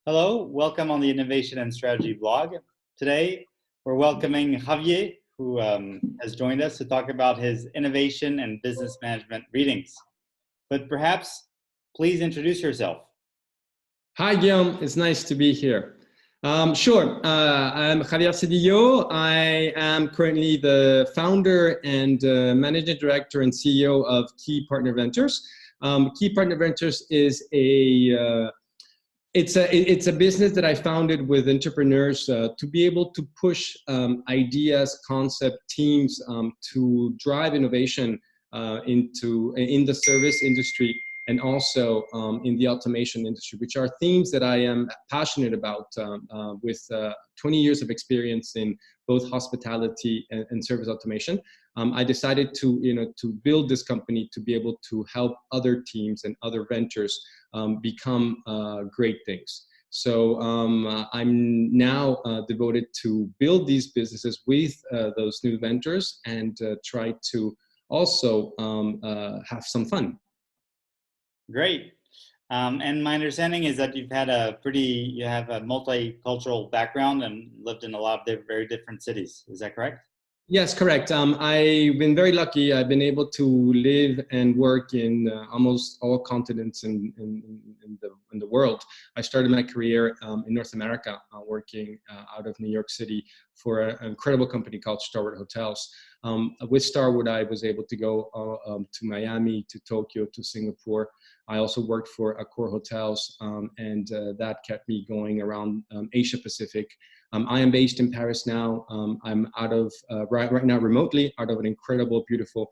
Hello, welcome on the Innovation and Strategy blog. Today, we're welcoming Javier, who has joined us to talk about his innovation and business management readings. But perhaps, please introduce yourself. Hi, Guillaume. It's nice to be here. Sure. I'm Javier Cedillo. I am currently the founder and managing director and CEO of Key Partner Ventures. Key Partner Ventures is it's a business that I founded with entrepreneurs to be able to push ideas, concept teams to drive innovation in the service industry and also in the automation industry, which are themes that I am passionate about with 20 years of experience in both hospitality and service automation. I decided to build this company to be able to help other teams and other ventures become great things. So I'm now devoted to build these businesses with those new ventures and try to also have some fun. Great. And my understanding is that you have a multicultural background and lived in a lot of very different cities. Is that correct? Yes, correct. I've been very lucky. I've been able to live and work in almost all continents in the world. I started my career in North America, working out of New York City for an incredible company called Starwood Hotels. With Starwood, I was able to go to Miami, to Tokyo, to Singapore. I also worked for Accor Hotels, and that kept me going around Asia Pacific. I am based in Paris now. I'm out of right now remotely out of an incredible, beautiful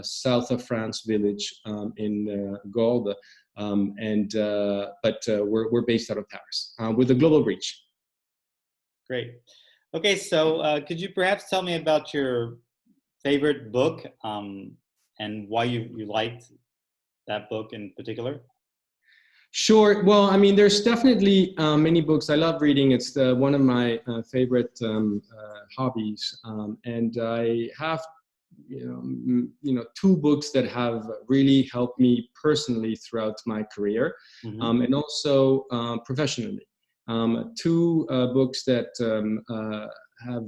south of France village in Gordes, but we're based out of Paris with a global reach. Great. Okay, so could you perhaps tell me about your favorite book and why you liked that book in particular? Sure. Well, I mean, there's definitely many books. I love reading. It's one of my favorite hobbies, and I have, two books that have really helped me personally throughout my career, and also professionally. Two books that have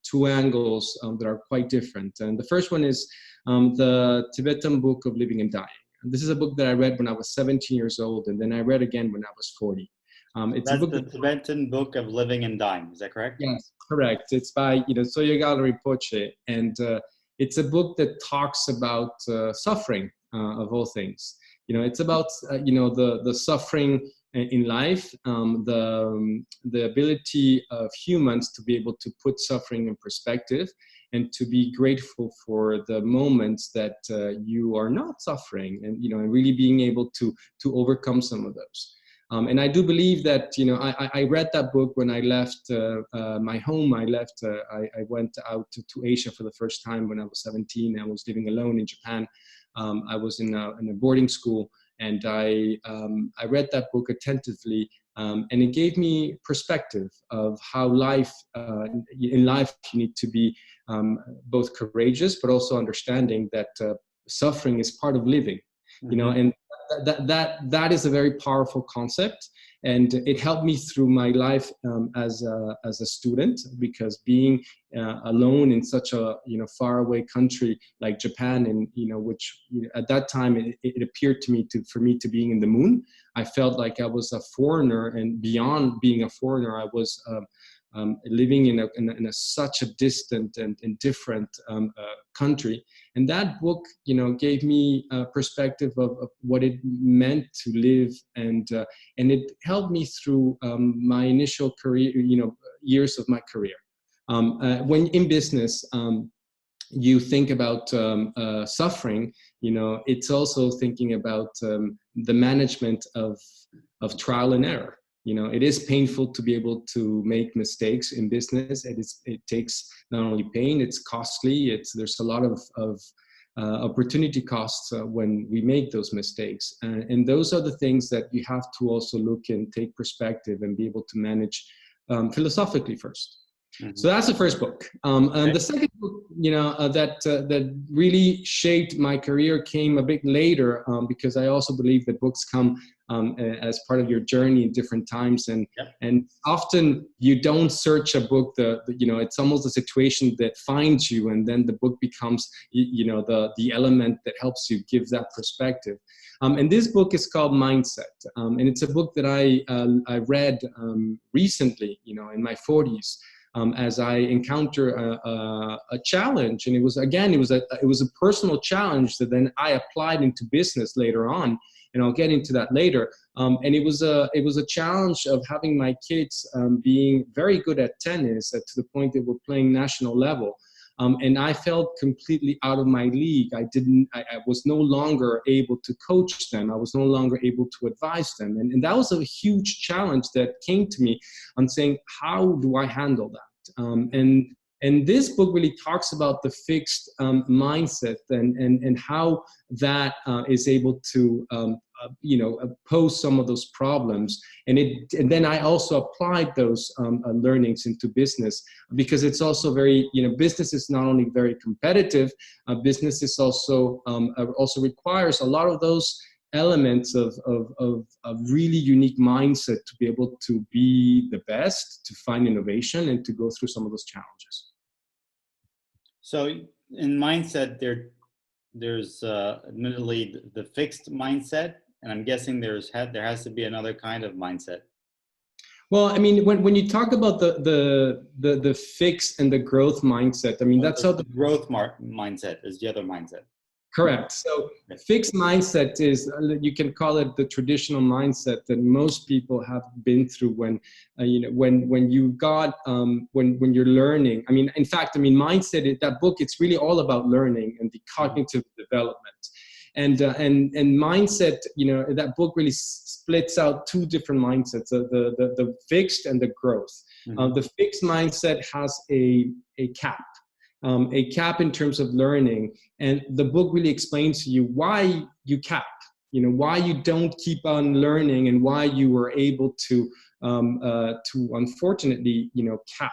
two angles that are quite different. And the first one is the Tibetan Book of Living and Dying. This is a book that I read when I was 17 years old, and then I read again when I was 40. That's a book the Tibetan Book of Living and Dying. Is that correct? Yes, correct. It's by Sogyal Rinpoche, and it's a book that talks about suffering of all things. It's about the suffering in life, the ability of humans to be able to put suffering in perspective and to be grateful for the moments that you are not suffering, and and really being able to overcome some of those. And I do believe that I read that book when I left my home. I went out to Asia for the first time when I was 17. I was living alone in Japan. I was in a boarding school, and I read that book attentively, and it gave me perspective of how in life you need to be both courageous, but also understanding that suffering is part of living, and that is a very powerful concept. And it helped me through my life as a student, because being alone in such a faraway country like Japan, and which at that time it appeared to me for me to being in the moon. I felt like I was a foreigner, and beyond being a foreigner, I was living in such a distant and different country. And that book, gave me a perspective of what it meant to live, and it helped me through my initial career, years of my career. When in business, you think about suffering, it's also thinking about the management of trial and error. It is painful to be able to make mistakes in business. It takes not only pain, it's costly. There's a lot of opportunity costs when we make those mistakes. And those are the things that you have to also look and take perspective and be able to manage philosophically first. So that's the first book. And the second book, that really shaped my career came a bit later, because I also believe that books come as part of your journey in different times, and often you don't search a book. It's almost a situation that finds you, and then the book becomes the element that helps you give that perspective. And this book is called Mindset, and it's a book that I read recently, in my 40s. As I encounter a challenge, and it was a personal challenge that then I applied into business later on, and I'll get into that later. And it was a challenge of having my kids being very good at tennis to the point they were playing national level. And I felt completely out of my league. I was no longer able to coach them. I was no longer able to advise them. And that was a huge challenge that came to me on saying, how do I handle that? And this book really talks about the fixed mindset and how that is able to pose some of those problems. And then I also applied those learnings into business, because it's also very, business is not only very competitive, business is also requires a lot of those elements of really unique mindset to be able to be the best, to find innovation, and to go through some of those challenges. So in mindset, there's admittedly the fixed mindset, and I'm guessing there has to be another kind of mindset. Well, I mean, when you talk about the fixed and the growth mindset, I mean, that's how the growth mindset is the other mindset. Correct. So fixed mindset is, you can call it the traditional mindset that most people have been through when you're learning. I mean, in fact, mindset, that book, it's really all about learning and the cognitive development. And mindset, that book really splits out two different mindsets, the fixed and the growth. Mm-hmm. The fixed mindset has a cap in terms of learning. And the book really explains to you why you cap, why you don't keep on learning, and why you were able to unfortunately, cap.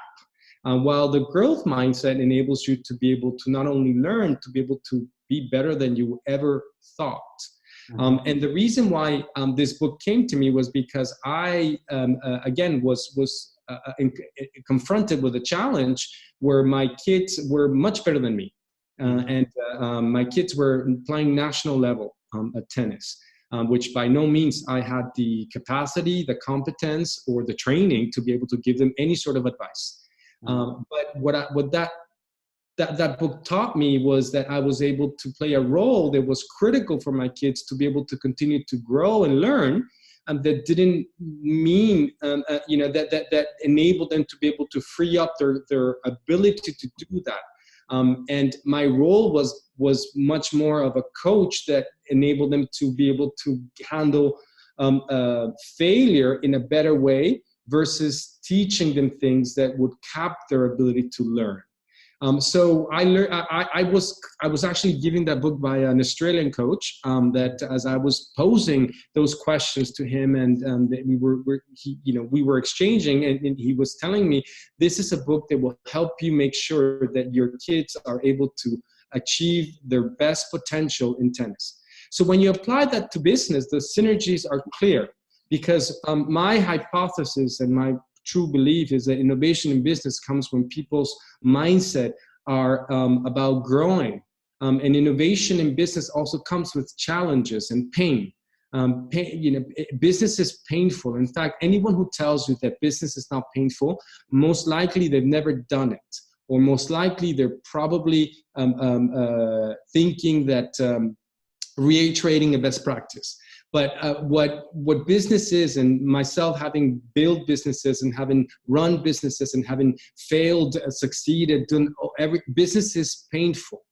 While the growth mindset enables you to be able to not only learn, to be able to be better than you ever thought. Mm-hmm. And the reason why this book came to me was because I, again, was confronted with a challenge where my kids were much better than me. And my kids were playing national level at tennis, which by no means I had the capacity, the competence, or the training to be able to give them any sort of advice. But what that book taught me was that I was able to play a role that was critical for my kids to be able to continue to grow and learn. And that didn't mean, that enabled them to be able to free up their ability to do that. And my role was much more of a coach that enabled them to be able to handle failure in a better way versus teaching them things that would cap their ability to learn. So I learned. I was actually given that book by an Australian coach. That as I was posing those questions to him, and we were exchanging, and he was telling me, this is a book that will help you make sure that your kids are able to achieve their best potential in tennis. So when you apply that to business, the synergies are clear, because my hypothesis and my true belief is that innovation in business comes when people's mindset are about growing. And innovation in business also comes with challenges and pain. Business is painful. In fact, anyone who tells you that business is not painful, most likely they've never done it. Or most likely they're probably thinking that reiterating a best practice. But what business is, and myself having built businesses and having run businesses and having failed, succeeded, done every business is painful.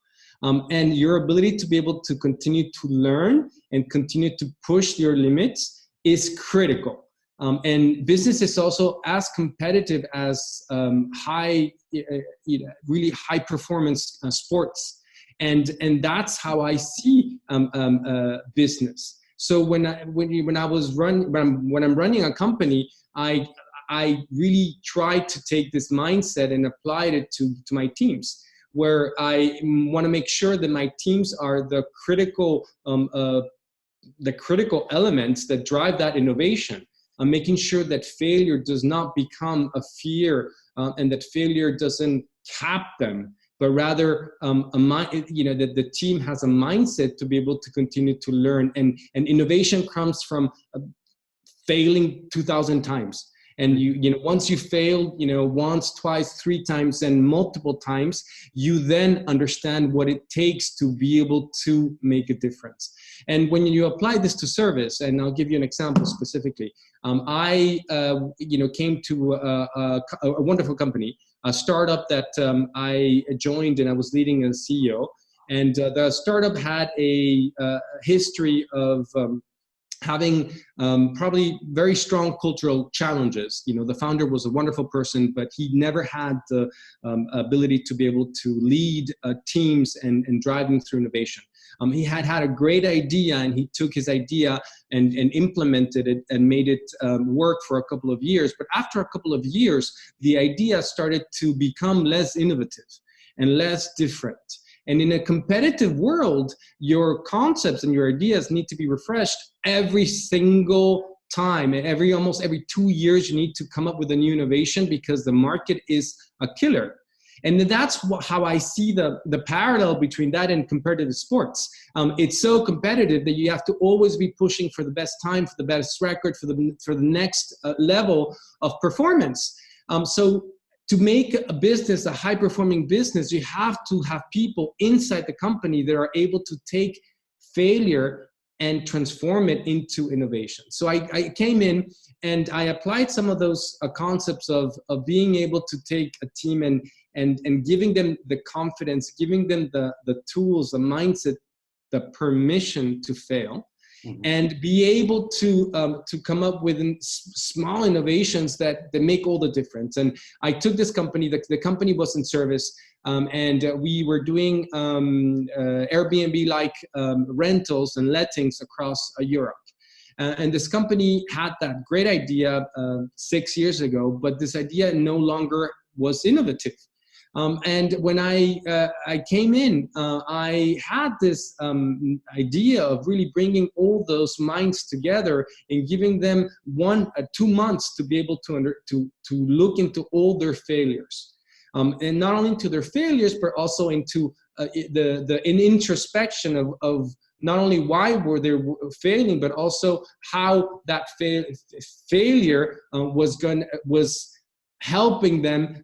And your ability to be able to continue to learn and continue to push your limits is critical. And business is also as competitive as really high performance sports. And that's how I see business. So when I'm running a company, I I really tried to take this mindset and applied it to my teams, where I want to make sure that my teams are the critical elements that drive that innovation. I'm making sure that failure does not become a fear, and that failure doesn't cap them, but rather that the team has a mindset to be able to continue to learn. And innovation comes from failing 2,000 times. And once you fail, once, twice, 3 times, and multiple times, you then understand what it takes to be able to make a difference. And when you apply this to service, and I'll give you an example specifically, I came to a wonderful company, a startup that I joined, and I was leading as CEO. And the startup had a history of having probably very strong cultural challenges. The founder was a wonderful person, but he never had the ability to be able to lead teams and drive them through innovation. He had a great idea, and he took his idea and implemented it and made it work for a couple of years. But after a couple of years, the idea started to become less innovative and less different. And in a competitive world, your concepts and your ideas need to be refreshed every single time. And almost every 2 years, you need to come up with a new innovation, because the market is a killer. And that's how I see the parallel between that and competitive sports. It's so competitive that you have to always be pushing for the best time, for the best record, for the next level of performance. So to make a business a high-performing business, you have to have people inside the company that are able to take failure and transform it into innovation. So I came in and I applied some of those concepts of being able to take a team and giving them the confidence, giving them the tools, the mindset, the permission to fail. Mm-hmm. And be able to come up with small innovations that make all the difference. And I took this company, the company was in service, and we were doing Airbnb-like rentals and lettings across Europe. And this company had that great idea 6 years ago, but this idea no longer was innovative. And when I came in, I had this idea of really bringing all those minds together and giving them 2 months to be able to look into all their failures, and not only into their failures, but also into an introspection of not only why were they failing, but also how that failure was helping them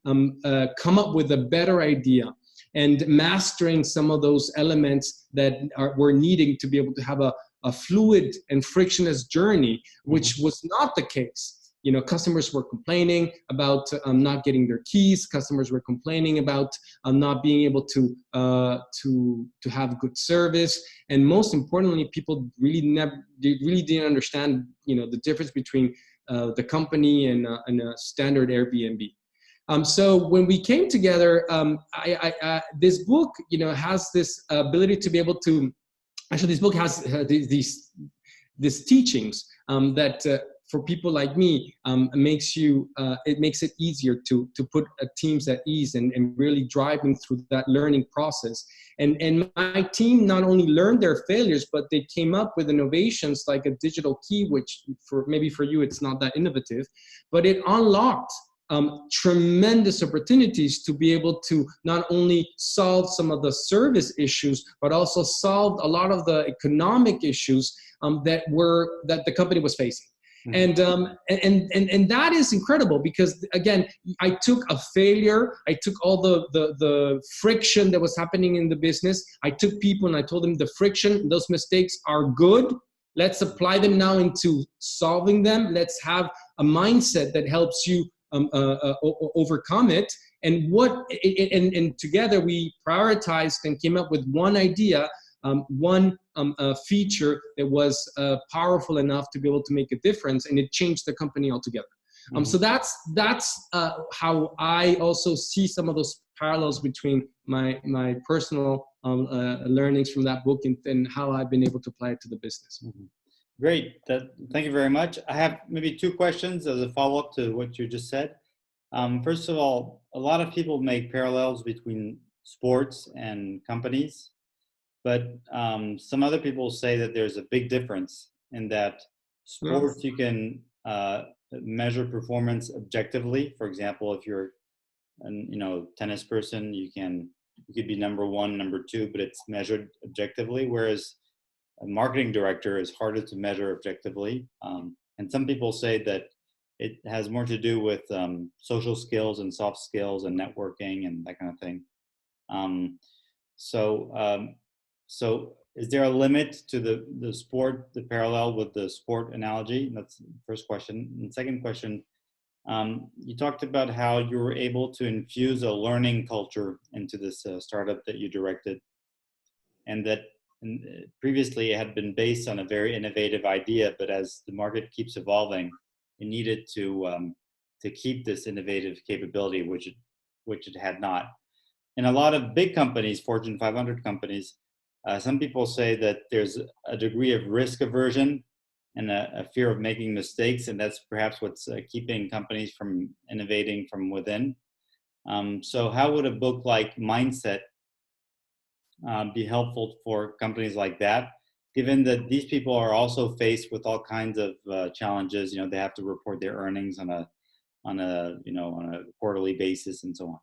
come up with a better idea and mastering some of those elements that were needing to be able to have a fluid and frictionless journey, which was not the case. Customers were complaining about not getting their keys. Customers were complaining about not being able to have good service, and most importantly, people really didn't understand the difference between the company and a standard Airbnb. So when we came together, this book, has this ability to be able to. Actually, this book has these teachings that. For people like me, it makes it easier to put teams at ease and really drive them through that learning process. And my team not only learned their failures, but they came up with innovations like a digital key, which maybe for you it's not that innovative, but it unlocked tremendous opportunities to be able to not only solve some of the service issues, but also solve a lot of the economic issues that the company was facing. And that is incredible, because again, I took a failure, I took all the friction that was happening in the business, I took people and I told them the friction, those mistakes are good, let's apply them now into solving them, let's have a mindset that helps you overcome it. And together we prioritized and came up with one idea, one feature that was powerful enough to be able to make a difference, and it changed the company altogether. So that's how I also see some of those parallels between my personal learnings from that book and how I've been able to apply it to the business. Great. Thank you very much. I have maybe two questions as a follow-up to what you just said. First of all, a lot of people make parallels between sports and companies, but some other people say that there's a big difference in that Mm. sports you can measure performance objectively. For example, if you're an tennis person, you could be number one, number two, but it's measured objectively. Whereas a marketing director is harder to measure objectively. And some people say that it has more to do with social skills and soft skills and networking and that kind of thing. Um, so, um, so is there a limit to the sport, the parallel with the sport analogy? That's the first question. And second question, you talked about how you were able to infuse a learning culture into this startup that you directed, and that previously it had been based on a very innovative idea, but as the market keeps evolving, it needed to keep this innovative capability, which it had not. In a lot of big companies, Fortune 500 companies, some people say that there's a degree of risk aversion and a fear of making mistakes, and that's perhaps what's keeping companies from innovating from within. So how would a book like Mindset be helpful for companies like that, given that these people are also faced with all kinds of challenges? They have to report their earnings on a quarterly basis and so on.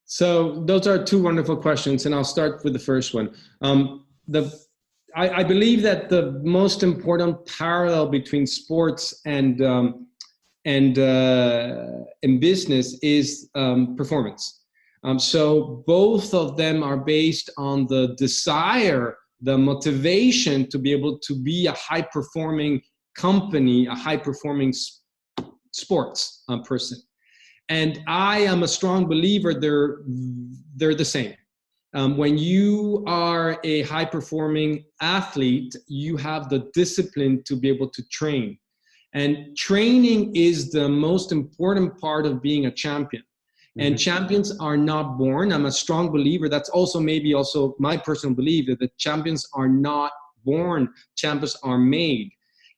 So those are two wonderful questions, and I'll start with the first one. I believe that the most important parallel between sports and business is performance. So both of them are based on the desire, the motivation to be able to be a high-performing company, a high-performing sports person. And I am a strong believer they're the same. When you are a high-performing athlete, you have the discipline to be able to train. And training is the most important part of being a champion. And champions are not born. I'm a strong believer. That's also maybe also my personal belief, that the champions are not born. Champions are made.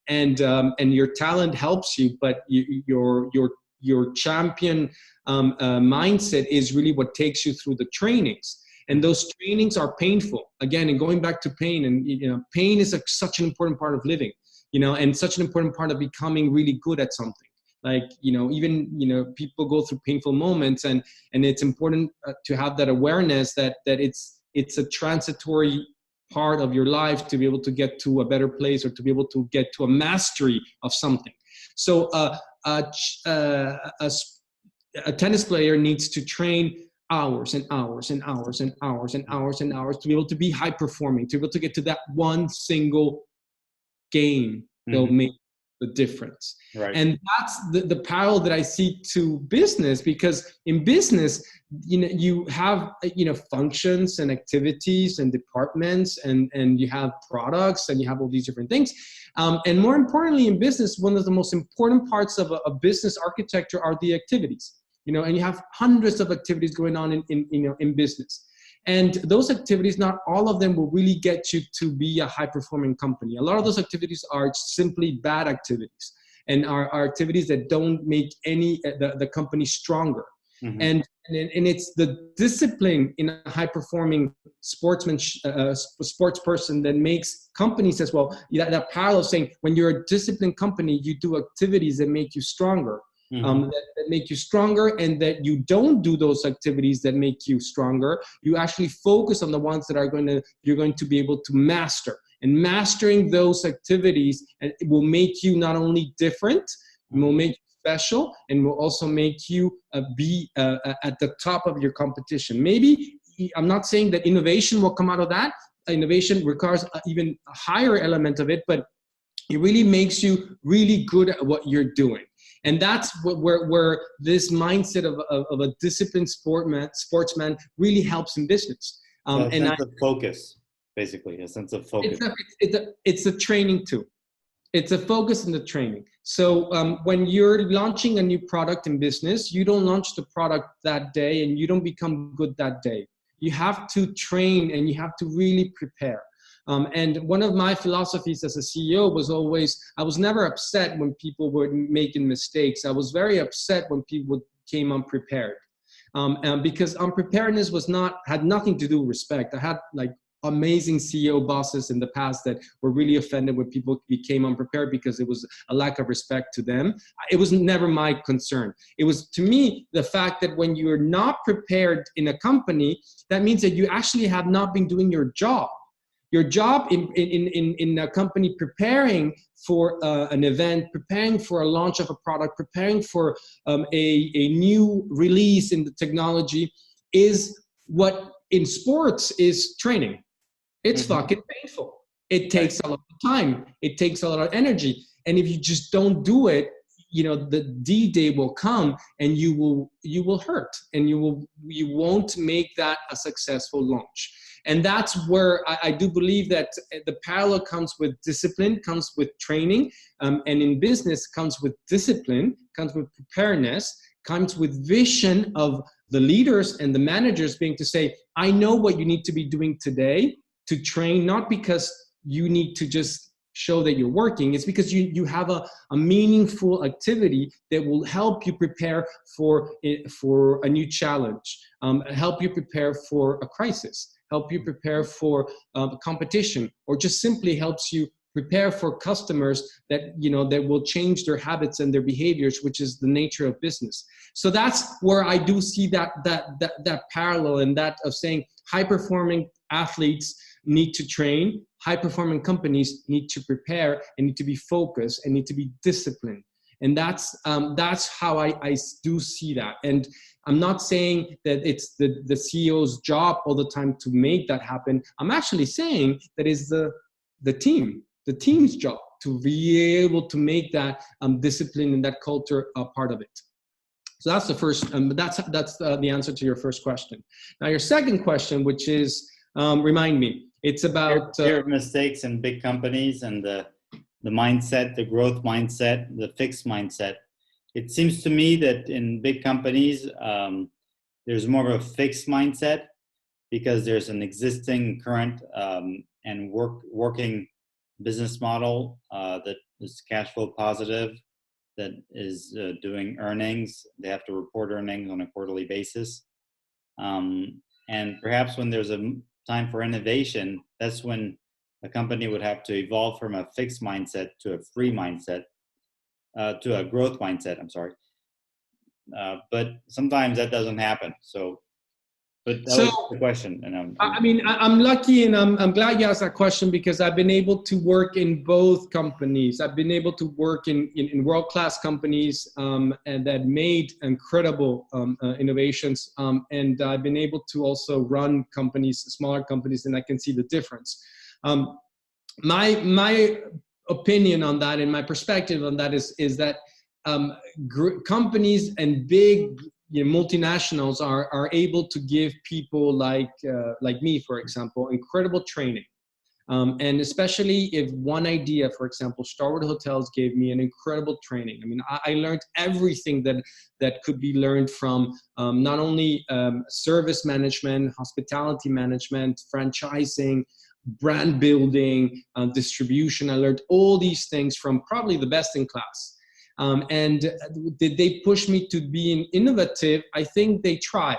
And your talent helps you, but your champion mindset is really what takes you through the trainings. And those trainings are painful. Again, and going back to pain, and pain is such an important part of living, and such an important part of becoming really good at something. Like, even, people go through painful moments, and it's important to have that awareness that it's a transitory part of your life to be able to get to a better place, or to be able to get to a mastery of something. So a tennis player needs to train hours and hours and hours and hours and hours and hours to be able to be high performing, to be able to get to that one single game that'll make the difference. Right. And that's the parallel that I see to business, because in business, you have functions and activities and departments, and you have products, and you have all these different things. And more importantly, in business, one of the most important parts of a business architecture are the activities. And you have hundreds of activities going on in business. And those activities, not all of them will really get you to be a high-performing company. A lot of those activities are simply bad activities, and are activities that don't make the company stronger. And it's the discipline in a high-performing sports person that makes companies as well. That parallel saying, when you're a disciplined company, you do activities that make you stronger. That make you stronger, and that you don't do those activities that make you stronger. You actually focus on the ones that you're going to be able to master. And mastering those activities, and it will make you not only different, it will make you special, and will also make you be at the top of your competition. Maybe, I'm not saying that innovation will come out of that. Innovation requires even a higher element of it, but it really makes you really good at what you're doing. And that's where this mindset of a disciplined sportsman really helps in business. A sense of focus, basically, a sense of focus. It's a training too. It's a focus in the training. So when you're launching a new product in business, you don't launch the product that day, and you don't become good that day. You have to train, and you have to really prepare. And one of my philosophies as a CEO was always, I was never upset when people were making mistakes. I was very upset when people came unprepared. And because unpreparedness had nothing to do with respect. I had like amazing CEO bosses in the past that were really offended when people became unprepared because it was a lack of respect to them. It was never my concern. It was, to me, the fact that when you're not prepared in a company, that means that you actually have not been doing your job. Your job in a company, preparing for an event, preparing for a launch of a product, preparing for a new release in the technology, is what in sports is training. It's fucking painful. It takes a lot of time. It takes a lot of energy. And if you just don't do it, the D-Day will come and you will hurt, and you won't make that a successful launch. And that's where I do believe that the parallel comes with discipline, comes with training, and in business comes with discipline, comes with preparedness, comes with vision of the leaders and the managers being to say, I know what you need to be doing today to train, not because you need to just show that you're working. It's because you have a meaningful activity that will help you prepare for a new challenge, help you prepare for a crisis, help you prepare for competition, or just simply helps you prepare for customers that will change their habits and their behaviors, which is the nature of business. So that's where I do see that parallel, and that of saying high-performing athletes need to train, high-performing companies need to prepare and need to be focused and need to be disciplined. And that's how I do see that. And I'm not saying that it's the CEO's job all the time to make that happen. I'm actually saying that is the team's job to be able to make that discipline and that culture a part of it. So that's the first. That's the answer to your first question. Now your second question, which is, remind me, it's about fear of mistakes in big companies and the mindset, the growth mindset, the fixed mindset. It seems to me that in big companies, there's more of a fixed mindset because there's an existing current and working business model that is cash flow positive, that is doing earnings. They have to report earnings on a quarterly basis. And perhaps when there's a time for innovation, that's when a company would have to evolve from a fixed mindset to a free mindset, to a growth mindset, I'm sorry. But sometimes that doesn't happen. But that was the question. And I'm lucky, and I'm glad you asked that question, because I've been able to work in both companies. I've been able to work in world-class companies and that made incredible innovations. And I've been able to also run companies, smaller companies, and I can see the difference. My opinion on that and my perspective on that is that companies and big multinationals are able to give people like me, for example, incredible training. And especially if one idea, for example, Starwood Hotels gave me an incredible training. I mean, I learned everything that could be learned from not only service management, hospitality management, franchising, brand building, distribution. I learned all these things from probably the best in class. And did they push me to being innovative? I think they tried.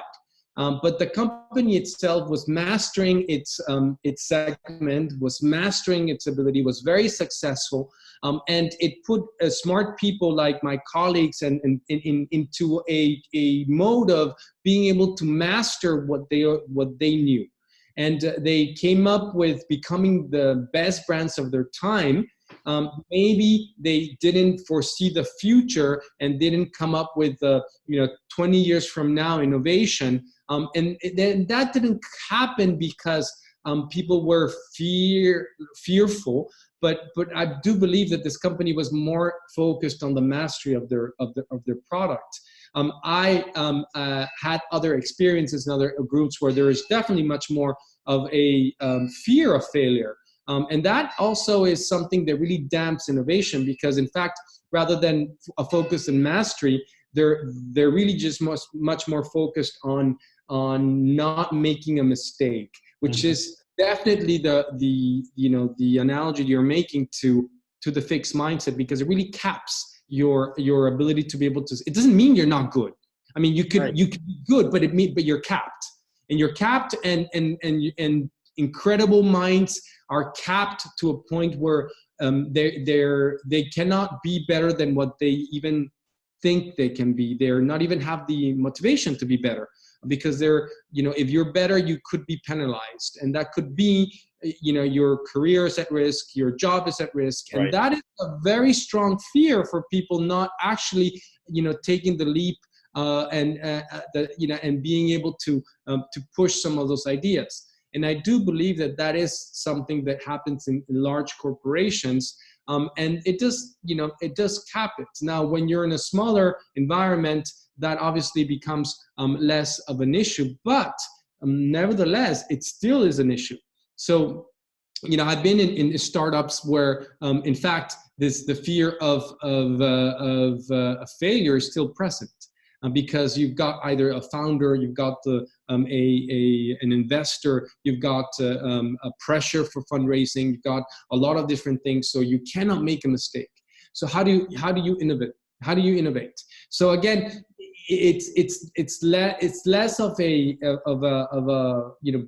But the company itself was mastering its segment, was mastering its ability, was very successful. And it put smart people like my colleagues and into a mode of being able to master what they knew. And they came up with becoming the best brands of their time. Maybe they didn't foresee the future and didn't come up with 20 years from now innovation. And then that didn't happen because people were fearful. But I do believe that this company was more focused on the mastery of their product. I had other experiences in other groups where there is definitely much more of a fear of failure. And that also is something that really damps innovation, because in fact, rather than a focus on mastery, they're really just much more focused on not making a mistake, which is definitely the analogy you're making to the fixed mindset, because it really caps your ability to be able to. It doesn't mean you're not good. I mean, you could be good, but you're capped, and you're capped, and incredible minds are capped to a point where they cannot be better than what they even think they can be. They're not even have the motivation to be better, because if you're better, you could be penalized, and that could be, your career is at risk, your job is at risk. And that is a very strong fear for people not actually, taking the leap, and being able to push some of those ideas. And I do believe that is something that happens in large corporations. And it does cap it. Now, when you're in a smaller environment, that obviously becomes less of an issue, but nevertheless, it still is an issue. So, I've been in startups where, in fact, the fear of failure is still present. Because you've got either a founder, you've got an investor, you've got a pressure for fundraising, you've got a lot of different things, so you cannot make a mistake. So how do you innovate? How do you innovate? So again, it's less of a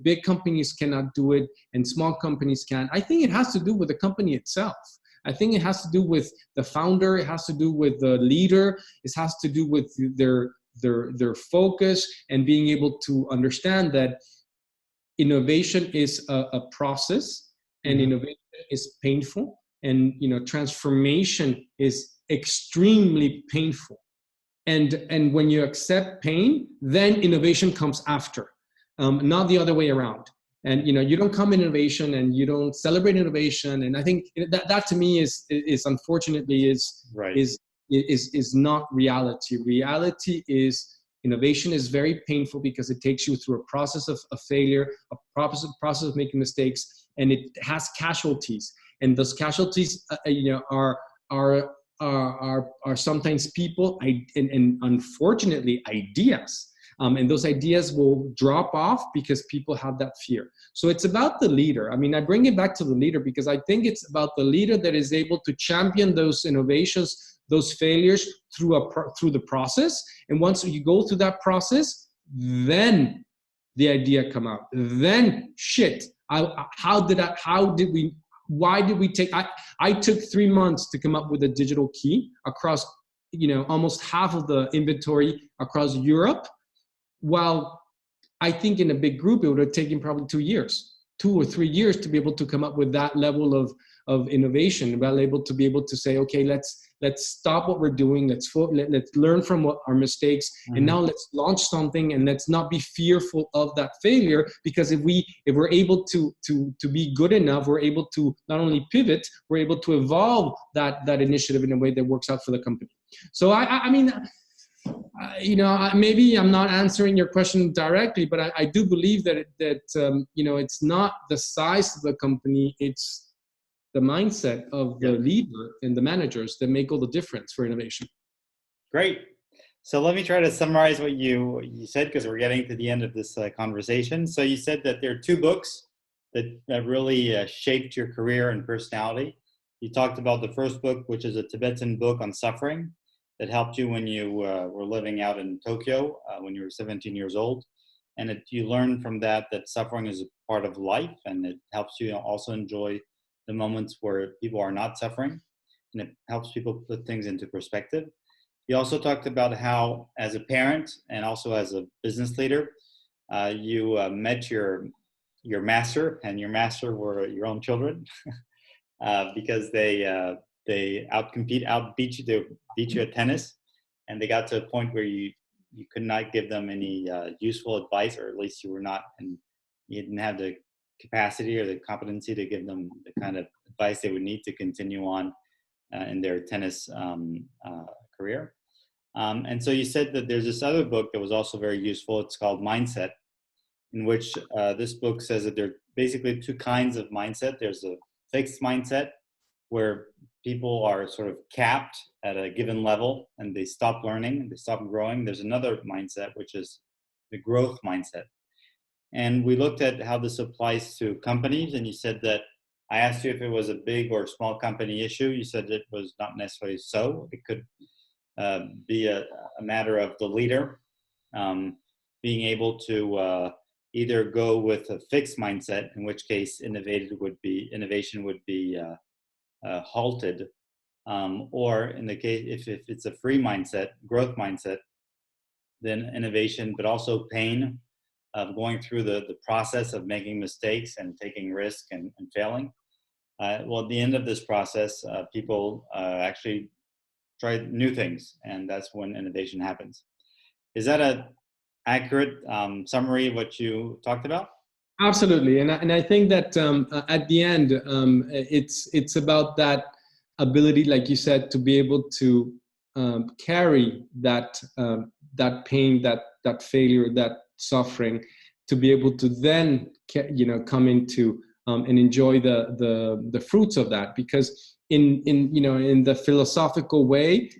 big companies cannot do it and small companies can. I think it has to do with the company itself. I think it has to do with the founder. It has to do with the leader. It has to do with their focus and being able to understand that innovation is a process, and innovation is painful, and transformation is extremely painful. And when you accept pain, then innovation comes after, not the other way around. And you don't come in innovation and you don't celebrate innovation. And I think that to me is unfortunately is not reality. Reality is innovation is very painful because it takes you through a process of failure, a process of making mistakes, and it has casualties. And those casualties, are sometimes people and unfortunately ideas. And those ideas will drop off because people have that fear. So it's about the leader. I mean, I bring it back to the leader because I think it's about the leader that is able to champion those innovations, those failures through the process. And once you go through that process, then the idea come out. Then why did we take, I took 3 months to come up with a digital key across, almost half of the inventory across Europe. While I think in a big group, it would have taken probably 2 or 3 years to be able to come up with that level of innovation, able to be able to say, okay, let's stop what we're doing. Let's learn from our mistakes. And now let's launch something, and let's not be fearful of that failure, because if we're able to be good enough, we're able to not only pivot, we're able to evolve that initiative in a way that works out for the company. So I mean, maybe I'm not answering your question directly, but I do believe that it's not the size of the company, it's the mindset of the leader and the managers that make all the difference for innovation. Great. So let me try to summarize what you said, because we're getting to the end of this conversation. So you said that there are 2 books that really shaped your career and personality. You talked about the first book, which is a Tibetan book on suffering, that helped you when you were living out in Tokyo when you were 17 years old. And you learned from that suffering is a part of life, and it helps you also enjoy the moments where people are not suffering, and it helps people put things into perspective. You also talked about how, as a parent and also as a business leader, you met your master, and your master were your own children, because they beat you at tennis, and they got to a point where you could not give them any useful advice, or at least you didn't have the capacity or the competency to give them the kind of advice they would need to continue on in their tennis career. And so you said that there's this other book that was also very useful. It's called Mindset, in which this book says that there are basically 2 kinds of mindset. There's a fixed mindset, where people are sort of capped at a given level and they stop learning, they stop growing. There's another mindset, which is the growth mindset. And we looked at how this applies to companies. And you said that I asked you if it was a big or small company issue. You said it was not necessarily so. It could be a matter of the leader being able to either go with a fixed mindset, in which case innovation would be halted, or in the case if it's a free mindset, growth mindset, then innovation, but also pain of going through the process of making mistakes and taking risk and failing. Well, at the end of this process, people actually try new things, and that's when innovation happens. Is that a accurate summary of what you talked about? Absolutely, and I think that at the end, it's about that ability, like you said, to be able to carry that that pain, that failure, that suffering, to be able to then come into and enjoy the fruits of that. Because in the philosophical way,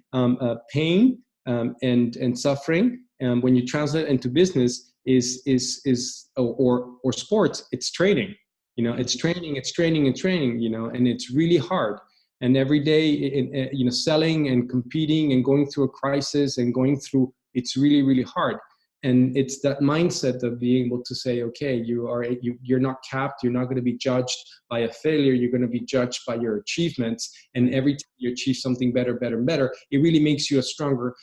pain and suffering, when you translate into business, or sports, it's training. It's training, and it's really hard. And every day, selling and competing and going through a crisis and it's really, really hard. And it's that mindset of being able to say, okay, you're not capped. You're not going to be judged by a failure. You're going to be judged by your achievements. And every time you achieve something better, better, and better, it really makes you a stronger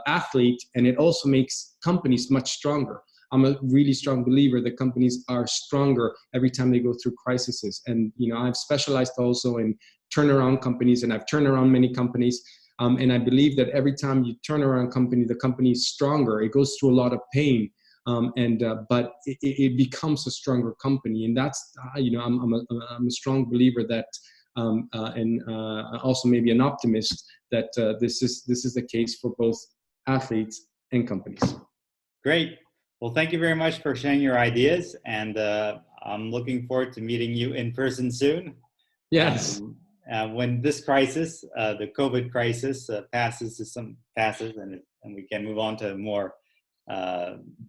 athlete. And it also makes companies much stronger. I'm a really strong believer that companies are stronger every time they go through crises. And, I've specialized also in turnaround companies, and I've turned around many companies. And I believe that every time you turn around a company, the company is stronger. It goes through a lot of pain, but it becomes a stronger company. And that's, I'm a strong believer that, and also maybe an optimist that this is the case for both athletes and companies. Great. Well, thank you very much for sharing your ideas, and I'm looking forward to meeting you in person soon. Yes. When this crisis, the COVID crisis, passes, and we can move on to a more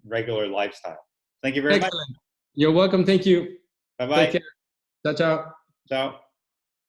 regular lifestyle. Thank you very much. You're welcome. Thank you. Bye-bye. Take care. Ciao, ciao. Ciao.